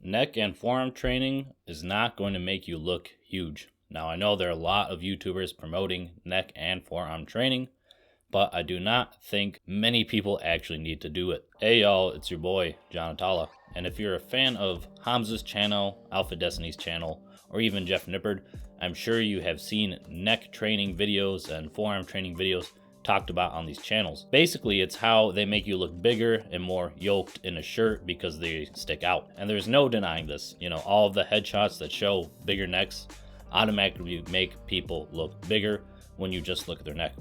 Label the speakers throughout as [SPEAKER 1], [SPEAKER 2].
[SPEAKER 1] Neck and forearm training is not going to make you look huge. Now, I know there are a lot of YouTubers promoting neck and forearm training, but I do not think many people actually need to do it. Hey y'all, it's your boy, John Atala. And if you're a fan of Hamza's channel, Alpha Destiny's channel, or even Jeff Nippard, I'm sure you have seen neck training videos and forearm training videos talked about on these channels. Basically, it's how they make you look bigger and more yoked in a shirt because they stick out. And there's no denying this. You know, all of the headshots that show bigger necks automatically make people look bigger when you just look at their neck.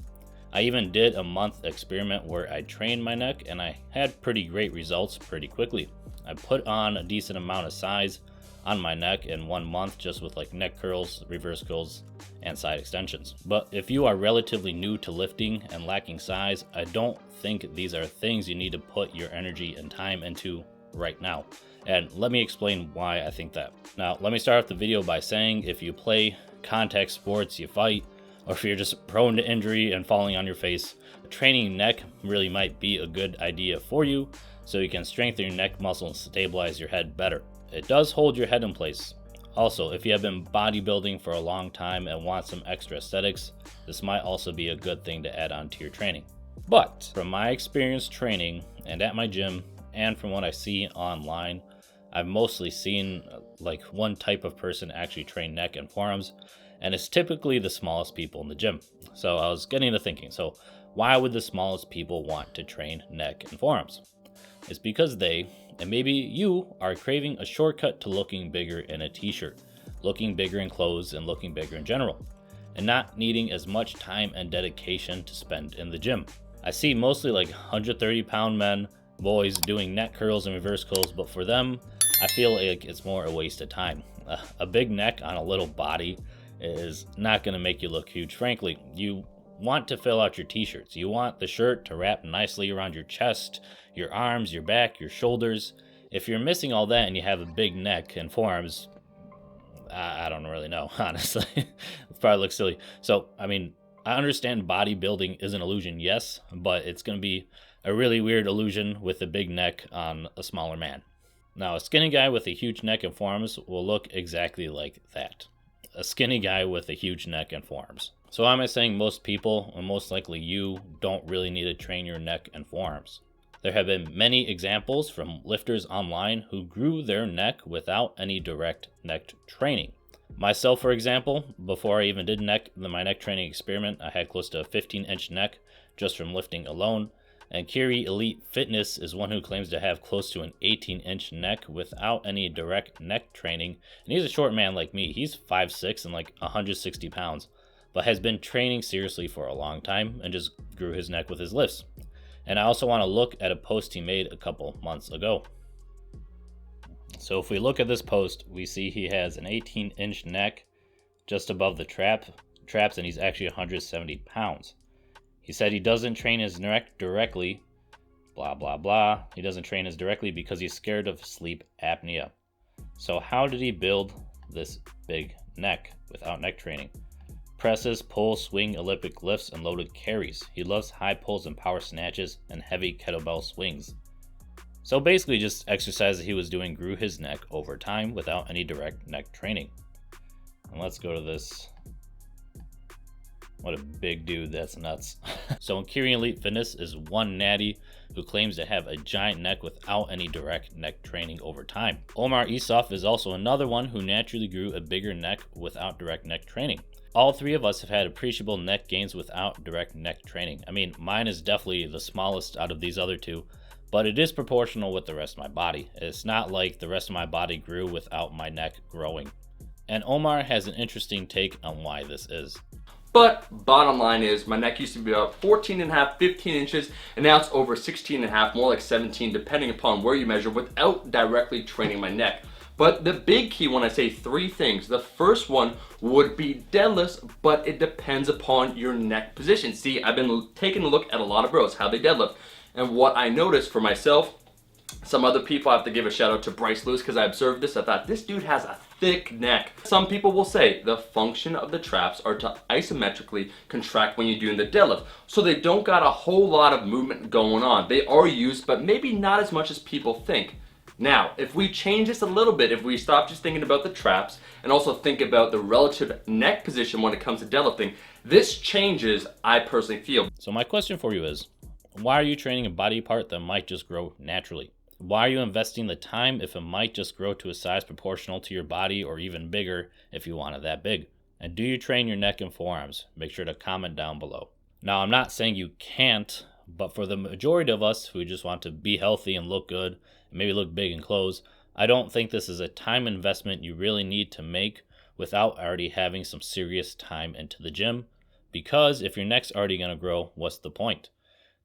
[SPEAKER 1] I even did a month experiment where I trained my neck and I had pretty great results pretty quickly. I put on a decent amount of size on my neck in 1 month just with like neck curls, reverse curls, and side extensions. But if you are relatively new to lifting and lacking size, I don't think these are things you need to put your energy and time into right now. And let me explain why I think that. Now, let me start off the video by saying if you play contact sports, you fight, or if you're just prone to injury and falling on your face, training neck really might be a good idea for you so you can strengthen your neck muscle and stabilize your head better. It does hold your head in place. Also, if you have been bodybuilding for a long time and want some extra aesthetics, this might also be a good thing to add on to your training. But from my experience training and at my gym, and from what I see online, I've mostly seen like one type of person actually train neck and forearms, and it's typically the smallest people in the gym. So I was getting to thinking, so why would the smallest people want to train neck and forearms? It's because they, and maybe you, are craving a shortcut to looking bigger in a t-shirt, looking bigger in clothes, and looking bigger in general, and not needing as much time and dedication to spend in the gym. I see mostly like 130-pound men, boys doing neck curls and reverse curls, but for them, I feel like it's more a waste of time. A big neck on a little body is not going to make you look huge. Frankly, you want to fill out your t-shirts. You want the shirt to wrap nicely around your chest, your arms, your back, your shoulders. If you're missing all that and you have a big neck and forearms, I don't really know, honestly. It probably looks silly. So, I mean, I understand bodybuilding is an illusion, yes, but it's going to be a really weird illusion with a big neck on a smaller man. Now, a skinny guy with a huge neck and forearms will look exactly like that. A skinny guy with a huge neck and forearms. So why am I saying most people, and most likely you, don't really need to train your neck and forearms? There have been many examples from lifters online who grew their neck without any direct neck training. Myself, for example, before I even did my neck training experiment, I had close to a 15-inch neck just from lifting alone. And Kiri Elite Fitness is one who claims to have close to an 18-inch neck without any direct neck training. And he's a short man like me. He's 5'6" and like 160 pounds, but has been training seriously for a long time and just grew his neck with his lifts. And I also want to look at a post he made a couple months ago. So if we look at this post, we see he has an 18-inch neck just above the traps, and he's actually 170 pounds. He said he doesn't train his neck directly, blah, blah, blah. He doesn't train his directly because he's scared of sleep apnea. So how did he build this big neck without neck training? Presses, pulls, swing, elliptic lifts, and loaded carries. He loves high pulls and power snatches and heavy kettlebell swings. So basically just exercises he was doing grew his neck over time without any direct neck training. And let's go to this. What a big dude, that's nuts. So Kiri Elite Fitness is one natty who claims to have a giant neck without any direct neck training over time. Omar Isuf is also another one who naturally grew a bigger neck without direct neck training. All three of us have had appreciable neck gains without direct neck training. I mean, mine is definitely the smallest out of these other two, but it is proportional with the rest of my body. It's not like the rest of my body grew without my neck growing. And Omar has an interesting take on why this is.
[SPEAKER 2] But bottom line is my neck used to be about 14 and a half, 15 inches, and now it's over 16 and a half, more like 17, depending upon where you measure, without directly training my neck. But the big key when I say three things, the first one would be deadlifts, but it depends upon your neck position. See, I've been taking a look at a lot of bros, how they deadlift. And what I noticed for myself, some other people, I have to give a shout out to Bryce Lewis because I observed this. I thought, this dude has a thick neck. Some people will say the function of the traps are to isometrically contract when you're doing the deadlift. So they don't got a whole lot of movement going on. They are used, but maybe not as much as people think. Now, if we change this a little bit, if we stop just thinking about the traps and also think about the relative neck position when it comes to deadlifting, this changes, I personally feel.
[SPEAKER 1] So my question for you is, why are you training a body part that might just grow naturally? Why are you investing the time if it might just grow to a size proportional to your body, or even bigger if you want it that big? And do you train your neck and forearms? Make sure to comment down below. Now, I'm not saying you can't, but for the majority of us who just want to be healthy and look good, and maybe look big in clothes, I don't think this is a time investment you really need to make without already having some serious time into the gym. Because if your neck's already going to grow, what's the point?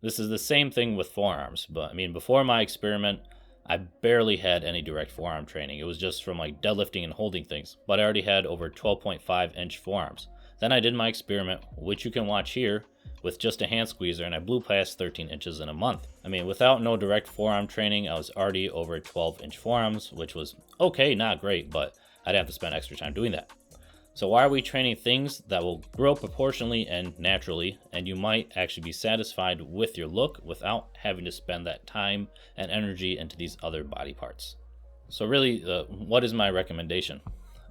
[SPEAKER 1] This is the same thing with forearms, but I mean, before my experiment, I barely had any direct forearm training. It was just from like deadlifting and holding things, but I already had over 12.5 inch forearms. Then I did my experiment, which you can watch here, with just a hand squeezer, and I blew past 13 inches in a month. I mean, without no direct forearm training, I was already over 12 inch forearms, which was okay, not great, but I'd have to spend extra time doing that. So why are we training things that will grow proportionally and naturally, and you might actually be satisfied with your look without having to spend that time and energy into these other body parts? So really, what is my recommendation?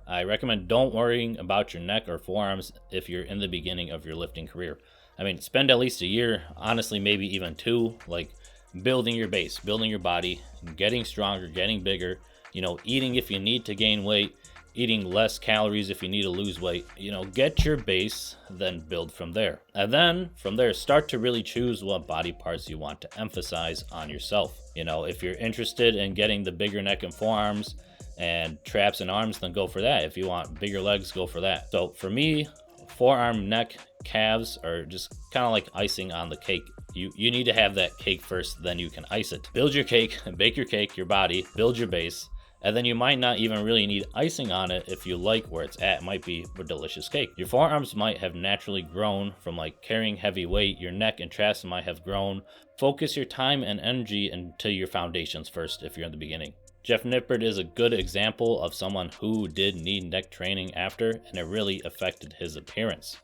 [SPEAKER 1] I recommend don't worrying about your neck or forearms if you're in the beginning of your lifting career. I mean, spend at least a year, honestly maybe even 2, like building your base, building your body, getting stronger, getting bigger, eating if you need to gain weight, eating less calories if you need to lose weight. Get your base, then build from there. And then from there, start to really choose what body parts you want to emphasize on yourself. If you're interested in getting the bigger neck and forearms and traps and arms, then go for that. If you want bigger legs, go for that. So for me, forearm, neck, calves are just kind of like icing on the cake. You need to have that cake first, then you can ice it. Build your cake, bake your cake, your body, build your base. And then you might not even really need icing on it if you like where it's at. It might be a delicious cake. Your forearms might have naturally grown from like carrying heavy weight. Your neck and traps might have grown. Focus your time and energy into your foundations first if you're in the beginning. Jeff Nippert is a good example of someone who did need neck training after, and it really affected his appearance.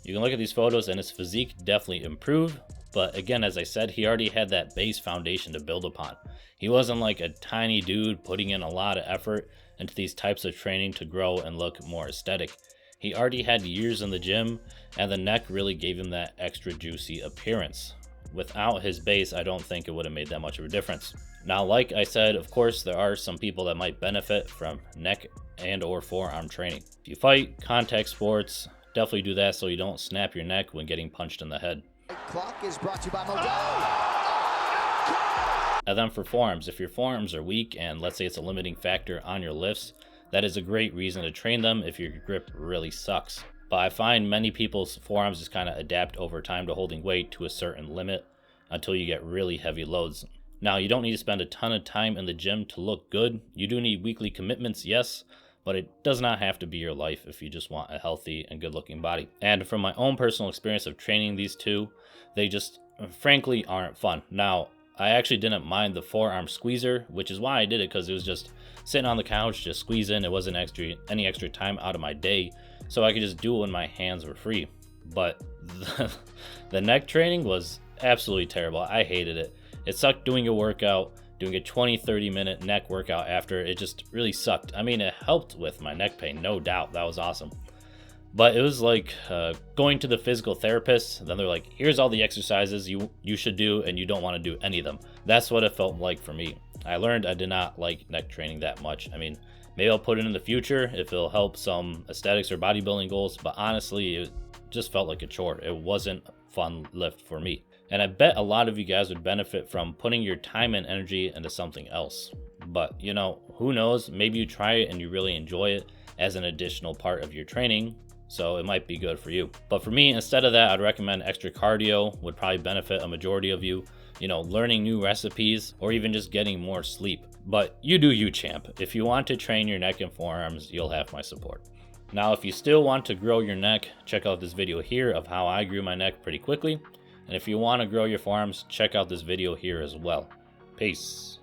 [SPEAKER 1] You can look at these photos and his physique definitely improved. But again, as I said, he already had that base foundation to build upon. He wasn't like a tiny dude putting in a lot of effort into these types of training to grow and look more aesthetic. He already had years in the gym, and the neck really gave him that extra juicy appearance. Without his base, I don't think it would have made that much of a difference. Now, like I said, of course, there are some people that might benefit from neck and or forearm training. If you fight, contact sports, definitely do that so you don't snap your neck when getting punched in the head.
[SPEAKER 3] Clock is brought to you by Modelo.
[SPEAKER 1] And then for forearms, if your forearms are weak and let's say it's a limiting factor on your lifts, that is a great reason to train them if your grip really sucks. But I find many people's forearms just kind of adapt over time to holding weight to a certain limit until you get really heavy loads. Now, you don't need to spend a ton of time in the gym to look good. You do need weekly commitments, yes, but it does not have to be your life if you just want a healthy and good looking body. And from my own personal experience of training these two, they just frankly aren't fun. Now, I actually didn't mind the forearm squeezer, which is why I did it, because it was just sitting on the couch, just squeezing. It wasn't any extra time out of my day, so I could just do it when my hands were free. But the neck training was absolutely terrible. I hated it. It sucked doing a workout, doing a 20-30 minute neck workout after. It just really sucked. I mean, it helped with my neck pain, no doubt. That was awesome. But it was like going to the physical therapist. Then they're like, here's all the exercises you should do, and you don't want to do any of them. That's what it felt like for me. I learned I did not like neck training that much. I mean, maybe I'll put it in the future if it'll help some aesthetics or bodybuilding goals, but honestly, it just felt like a chore. It wasn't a fun lift for me. And I bet a lot of you guys would benefit from putting your time and energy into something else. But, who knows? Maybe you try it and you really enjoy it as an additional part of your training, so it might be good for you. But for me, instead of that, I'd recommend extra cardio would probably benefit a majority of you. Learning new recipes or even just getting more sleep. But you do you, champ. If you want to train your neck and forearms, you'll have my support. Now, if you still want to grow your neck, check out this video here of how I grew my neck pretty quickly. And if you want to grow your forearms, check out this video here as well. Peace.